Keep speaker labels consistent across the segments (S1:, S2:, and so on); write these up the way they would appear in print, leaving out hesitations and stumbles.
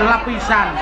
S1: Lapisan.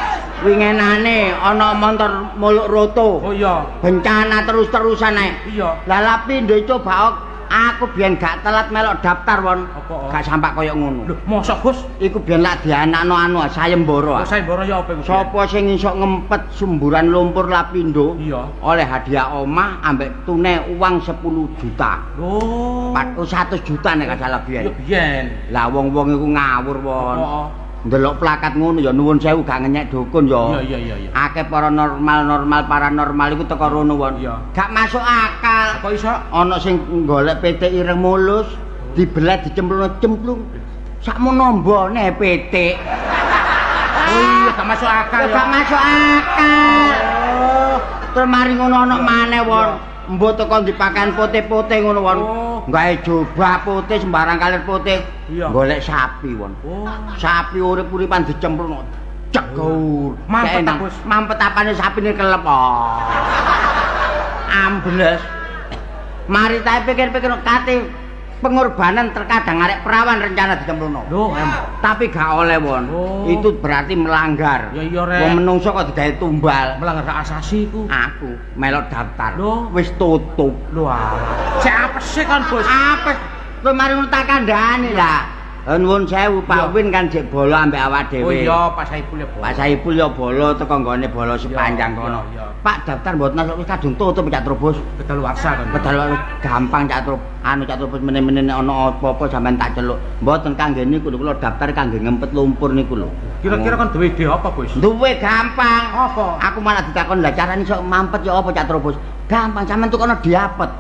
S2: Wingenane ana montor muluk roto.
S1: Oh iya.
S2: Bencana terus-terusan ae.
S1: Iya.
S2: Lah lapindo coba aku biyen gak telat melok daftar won. Gak sampak koyo ngono.
S1: Lho, mosok Gus?
S2: Iku biyen lak dianakno anu sayembara.
S1: Oh, sayembara ya apa iku?
S2: Sapa sing iso ngempet sumburan lumpur lapindo?
S1: Iya.
S2: Oleh hadiah omah ambek tunai uang 10 juta.
S1: Oh.
S2: 100 juta nek gak salah biyen.
S1: Iya biyen.
S2: Lah wong-wong iku ngawur won.
S1: Heeh.
S2: Ndelok plakat ngono ya nuwun sewu gak ngenyek dukun ya.
S1: Iya.
S2: Akeh paranormal iku teko rono won.
S1: Iya.
S2: Gak masuk akal.
S1: Kok iso?
S2: Ana sing golek PT ireng mulus, dibelah dicemplung-cemplung. Sakmono mbone PT.
S1: Oh iya, gak masuk akal ya.
S2: Gak masuk akal.
S1: Oh.
S2: Terus mari ngono ana maneh won. Mbok teko dipakan pote-pote ngono won. Gawe jubah putih sembarang kalir putih.
S1: Iya.
S2: Golek sapi won.
S1: Oh.
S2: Sapi urip-uripan dicemplung. Cegur.
S1: Mampet ta, Gus?
S2: Mampet apane sapine kelep. Ambles. Mari ta pikir-pikir kate pengorbanan terkadang arek perawan rencana dicemplungno.
S1: Loh,
S2: tapi gak oleh won.
S1: Oh.
S2: Itu berarti melanggar.
S1: Ya iya rek.
S2: Wong menungso kok digawe tumbal.
S1: Melanggar hak asasi iku.
S2: Aku melok daftar.
S1: Loh.
S2: Wis tutup.
S1: Lho alah. Cek apes sih kan, Bos?
S2: Apes. Kowe mari ngono tak kandhani lah. Nuwun sewu Pak Win kan jek bola ambek awak dhewe.
S1: Oh iya, Pak Saipul ya bola.
S2: Pak Saipul ya bola teko nggone bola sepanjang kono. Pak daftar mboten masuk wis kadung tutup Cak Trubus.
S1: Kedaluarsa kan.
S2: Pedal gampang Cak Trubus. Anu Cak Trubus meneh-meneh nek ana apa-apa sampean tak celuk. Mboten kangge niku lho kula daftar kangge ngempet lumpur niku lho.
S1: Kira-kira kan duwe ide apa, Bos?
S2: Duwe gampang.
S1: Apa?
S2: Aku malah ditakon lah carane iso mampet ya apa Cak Trubus. Gampang sampean tukono diapet.